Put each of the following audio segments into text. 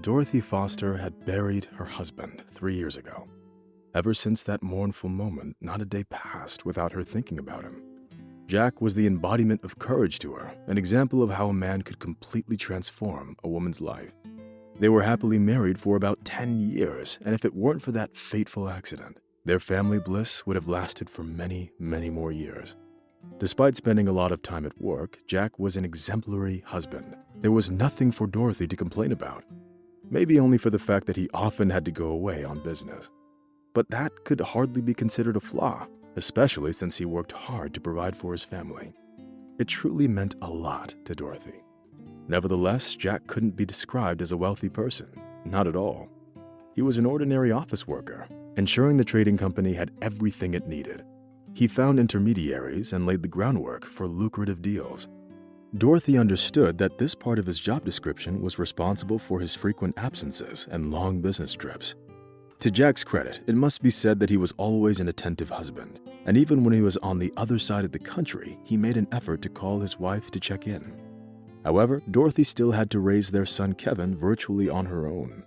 Dorothy Foster had buried her husband 3 years ago. Ever since that mournful moment, not a day passed without her thinking about him. Jack was the embodiment of courage to her, an example of how a man could completely transform a woman's life. They were happily married for about 10 years, and if it weren't for that fateful accident, their family bliss would have lasted for many, many more years. Despite spending a lot of time at work, Jack was an exemplary husband. There was nothing for Dorothy to complain about. Maybe only for the fact that he often had to go away on business. But that could hardly be considered a flaw, especially since he worked hard to provide for his family. It truly meant a lot to Dorothy. Nevertheless, Jack couldn't be described as a wealthy person, not at all. He was an ordinary office worker, ensuring the trading company had everything it needed. He found intermediaries and laid the groundwork for lucrative deals. Dorothy understood that this part of his job description was responsible for his frequent absences and long business trips. To Jack's credit, it must be said that he was always an attentive husband, and even when he was on the other side of the country, he made an effort to call his wife to check in. However, Dorothy still had to raise their son Kevin virtually on her own.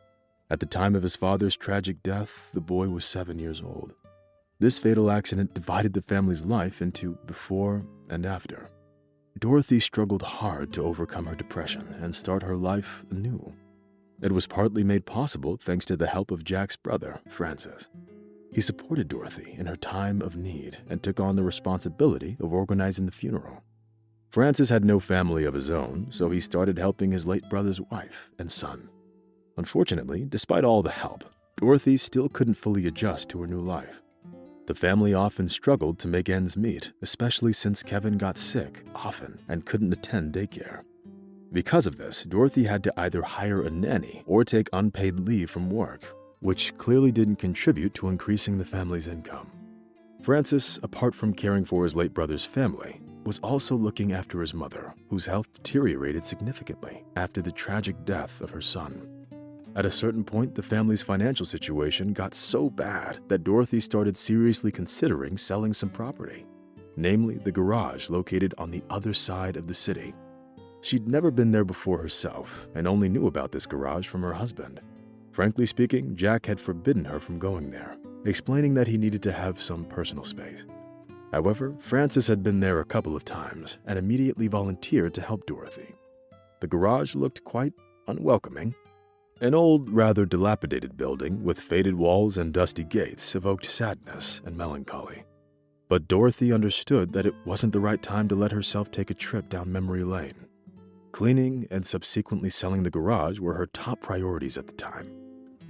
At the time of his father's tragic death, the boy was 7 years old. This fatal accident divided the family's life into before and after. Dorothy struggled hard to overcome her depression and start her life anew. It was partly made possible thanks to the help of Jack's brother, Francis. He supported Dorothy in her time of need and took on the responsibility of organizing the funeral. Francis had no family of his own, so he started helping his late brother's wife and son. Unfortunately, despite all the help, Dorothy still couldn't fully adjust to her new life. The family often struggled to make ends meet, especially since Kevin got sick often and couldn't attend daycare. Because of this, Dorothy had to either hire a nanny or take unpaid leave from work, which clearly didn't contribute to increasing the family's income. Francis, apart from caring for his late brother's family, was also looking after his mother, whose health deteriorated significantly after the tragic death of her son. At a certain point, the family's financial situation got so bad that Dorothy started seriously considering selling some property, namely the garage located on the other side of the city. She'd never been there before herself and only knew about this garage from her husband. Frankly speaking, Jack had forbidden her from going there, explaining that he needed to have some personal space. However, Francis had been there a couple of times and immediately volunteered to help Dorothy. The garage looked quite unwelcoming. An old, rather dilapidated building with faded walls and dusty gates evoked sadness and melancholy. But Dorothy understood that it wasn't the right time to let herself take a trip down memory lane. Cleaning and subsequently selling the garage were her top priorities at the time.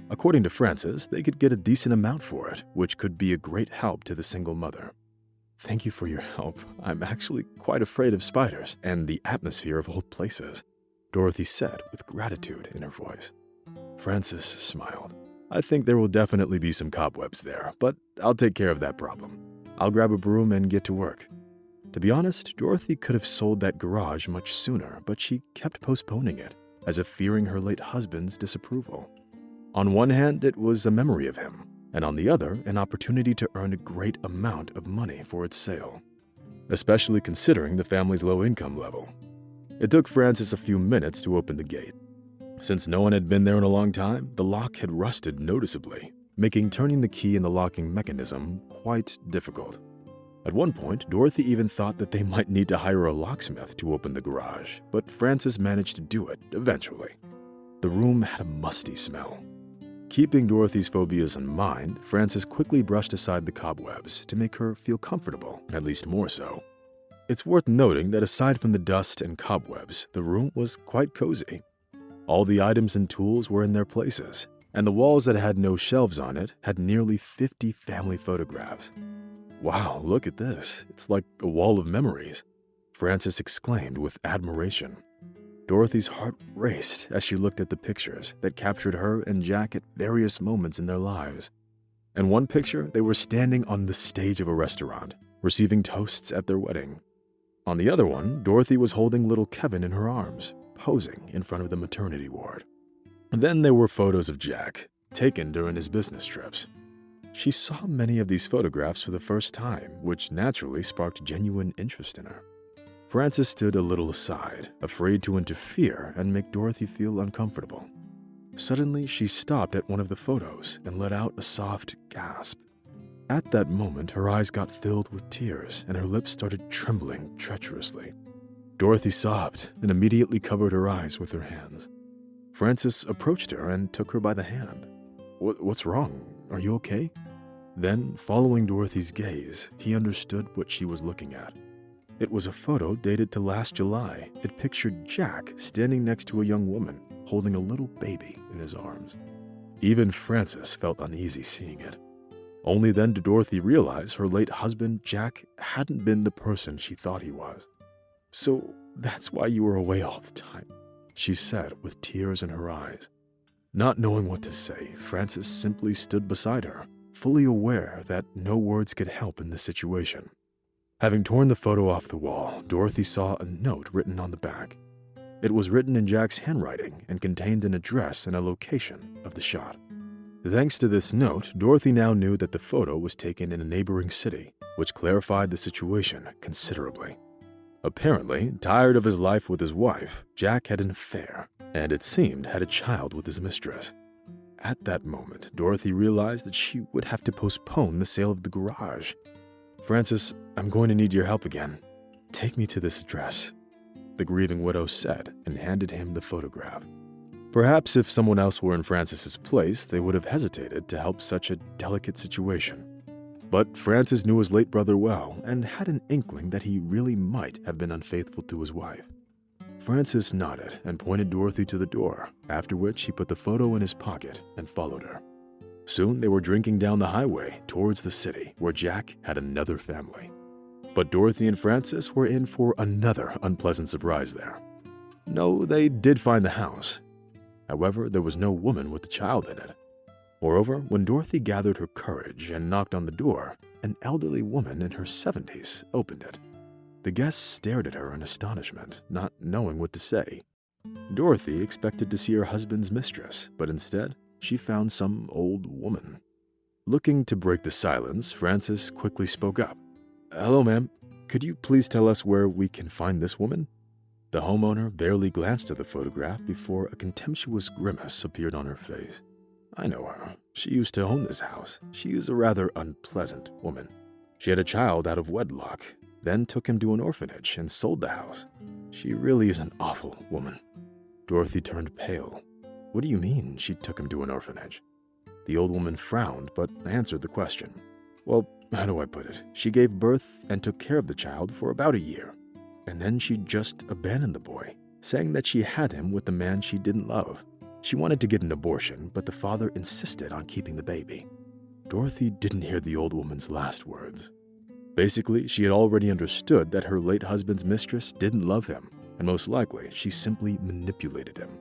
According to Francis, they could get a decent amount for it, which could be a great help to the single mother. "Thank you for your help. I'm actually quite afraid of spiders and the atmosphere of old places," Dorothy said with gratitude in her voice. Francis smiled. "I think there will definitely be some cobwebs there, but I'll take care of that problem. I'll grab a broom and get to work." To be honest, Dorothy could have sold that garage much sooner, but she kept postponing it, as if fearing her late husband's disapproval. On one hand, it was a memory of him, and on the other, an opportunity to earn a great amount of money for its sale, especially considering the family's low income level. It took Francis a few minutes to open the gate. Since no one had been there in a long time, the lock had rusted noticeably, making turning the key in the locking mechanism quite difficult. At one point, Dorothy even thought that they might need to hire a locksmith to open the garage, but Francis managed to do it eventually. The room had a musty smell. Keeping Dorothy's phobias in mind, Francis quickly brushed aside the cobwebs to make her feel comfortable, at least more so. It's worth noting that aside from the dust and cobwebs, the room was quite cozy. All the items and tools were in their places, and the walls that had no shelves on it had nearly 50 family photographs. "Wow, look at this. It's like a wall of memories," Francis exclaimed with admiration. Dorothy's heart raced as she looked at the pictures that captured her and Jack at various moments in their lives. In one picture, they were standing on the stage of a restaurant, receiving toasts at their wedding. On the other one, Dorothy was holding little Kevin in her arms, posing in front of the maternity ward. Then there were photos of Jack, taken during his business trips. She saw many of these photographs for the first time, which naturally sparked genuine interest in her. Francis stood a little aside, afraid to interfere and make Dorothy feel uncomfortable. Suddenly, she stopped at one of the photos and let out a soft gasp. At that moment, her eyes got filled with tears and her lips started trembling treacherously. Dorothy sobbed and immediately covered her eyes with her hands. Francis approached her and took her by the hand. What's wrong? Are you okay?" Then, following Dorothy's gaze, he understood what she was looking at. It was a photo dated to last July. It pictured Jack standing next to a young woman, holding a little baby in his arms. Even Francis felt uneasy seeing it. Only then did Dorothy realize her late husband, Jack, hadn't been the person she thought he was. "So that's why you were away all the time," she said with tears in her eyes. Not knowing what to say, Francis simply stood beside her, fully aware that no words could help in this situation. Having torn the photo off the wall, Dorothy saw a note written on the back. It was written in Jack's handwriting and contained an address and a location of the shot. Thanks to this note, Dorothy now knew that the photo was taken in a neighboring city, which clarified the situation considerably. Apparently, tired of his life with his wife, Jack had an affair, and it seemed had a child with his mistress. At that moment, Dorothy realized that she would have to postpone the sale of the garage. "Francis, I'm going to need your help again. Take me to this address," the grieving widow said and handed him the photograph. Perhaps if someone else were in Francis's place, they would have hesitated to help such a delicate situation. But Francis knew his late brother well and had an inkling that he really might have been unfaithful to his wife. Francis nodded and pointed Dorothy to the door, after which he put the photo in his pocket and followed her. Soon they were drinking down the highway towards the city where Jack had another family. But Dorothy and Francis were in for another unpleasant surprise there. No, they did find the house. However, there was no woman with the child in it. Moreover, when Dorothy gathered her courage and knocked on the door, an elderly woman in her 70s opened it. The guests stared at her in astonishment, not knowing what to say. Dorothy expected to see her husband's mistress, but instead, she found some old woman. Looking to break the silence, Francis quickly spoke up. "Hello, ma'am. Could you please tell us where we can find this woman?" The homeowner barely glanced at the photograph before a contemptuous grimace appeared on her face. "I know her. She used to own this house. She is a rather unpleasant woman. She had a child out of wedlock, then took him to an orphanage and sold the house. She really is an awful woman." Dorothy turned pale. "What do you mean she took him to an orphanage?" The old woman frowned but answered the question. "Well, how do I put it? She gave birth and took care of the child for about a year. And then she just abandoned the boy, saying that she had him with the man she didn't love. She wanted to get an abortion, but the father insisted on keeping the baby." Dorothy didn't hear the old woman's last words. Basically, she had already understood that her late husband's mistress didn't love him, and most likely, she simply manipulated him.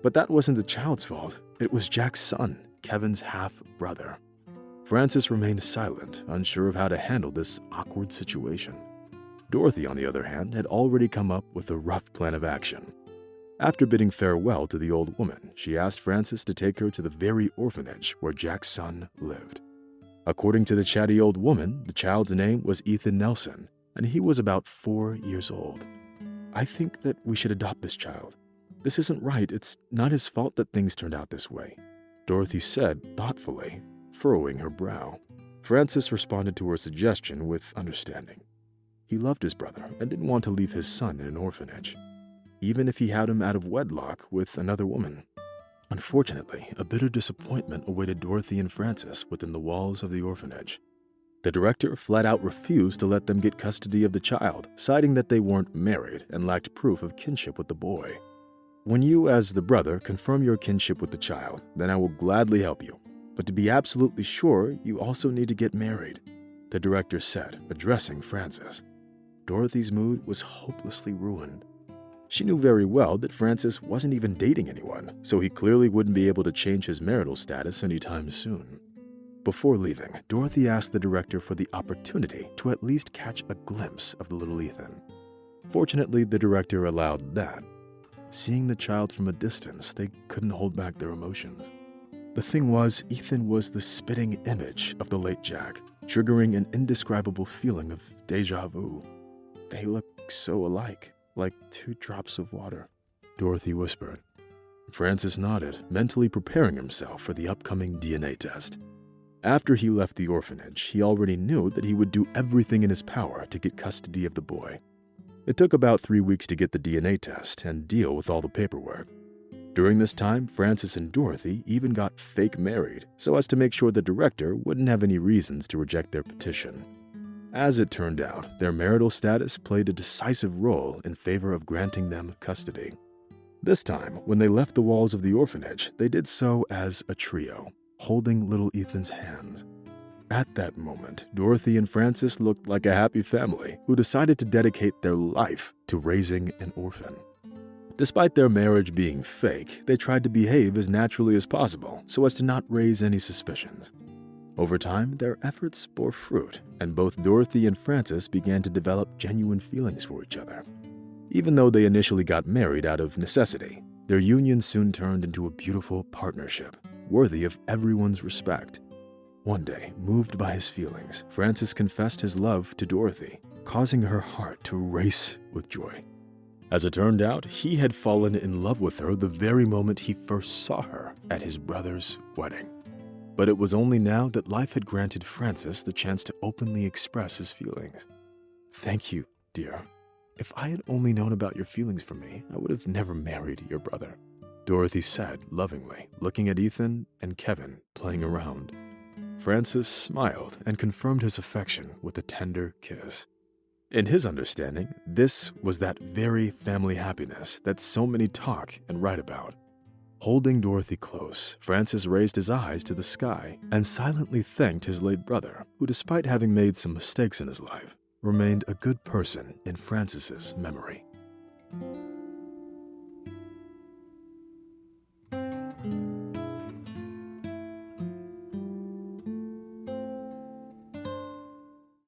But that wasn't the child's fault. It was Jack's son, Kevin's half-brother. Francis remained silent, unsure of how to handle this awkward situation. Dorothy, on the other hand, had already come up with a rough plan of action. After bidding farewell to the old woman, she asked Francis to take her to the very orphanage where Jack's son lived. According to the chatty old woman, the child's name was Ethan Nelson, and he was about 4 years old. "I think that we should adopt this child. This isn't right. It's not his fault that things turned out this way," Dorothy said thoughtfully, furrowing her brow. Francis responded to her suggestion with understanding. He loved his brother and didn't want to leave his son in an orphanage, even if he had him out of wedlock with another woman. Unfortunately, a bitter disappointment awaited Dorothy and Francis within the walls of the orphanage. The director flat out refused to let them get custody of the child, citing that they weren't married and lacked proof of kinship with the boy. "When you, as the brother, confirm your kinship with the child, then I will gladly help you. But to be absolutely sure, you also need to get married," the director said, addressing Francis. Dorothy's mood was hopelessly ruined. She knew very well that Francis wasn't even dating anyone, so he clearly wouldn't be able to change his marital status anytime soon. Before leaving, Dorothy asked the director for the opportunity to at least catch a glimpse of the little Ethan. Fortunately, the director allowed that. Seeing the child from a distance, they couldn't hold back their emotions. The thing was, Ethan was the spitting image of the late Jack, triggering an indescribable feeling of déjà vu. "They look so alike, like 2 drops of water," Dorothy whispered. Francis nodded, mentally preparing himself for the upcoming DNA test. After he left the orphanage, he already knew that he would do everything in his power to get custody of the boy. It took about 3 weeks to get the DNA test and deal with all the paperwork. During this time, Francis and Dorothy even got fake married so as to make sure the director wouldn't have any reasons to reject their petition. As it turned out, their marital status played a decisive role in favor of granting them custody. This time, when they left the walls of the orphanage, they did so as a trio, holding little Ethan's hands. At that moment, Dorothy and Francis looked like a happy family who decided to dedicate their life to raising an orphan. Despite their marriage being fake, they tried to behave as naturally as possible so as to not raise any suspicions. Over time, their efforts bore fruit, and both Dorothy and Francis began to develop genuine feelings for each other. Even though they initially got married out of necessity, their union soon turned into a beautiful partnership, worthy of everyone's respect. One day, moved by his feelings, Francis confessed his love to Dorothy, causing her heart to race with joy. As it turned out, he had fallen in love with her the very moment he first saw her at his brother's wedding. But it was only now that life had granted Francis the chance to openly express his feelings. "Thank you, dear. If I had only known about your feelings for me, I would have never married your brother," Dorothy said lovingly, looking at Ethan and Kevin playing around. Francis smiled and confirmed his affection with a tender kiss. In his understanding, this was that very family happiness that so many talk and write about. Holding Dorothy close, Francis raised his eyes to the sky and silently thanked his late brother, who, despite having made some mistakes in his life, remained a good person in Francis's memory.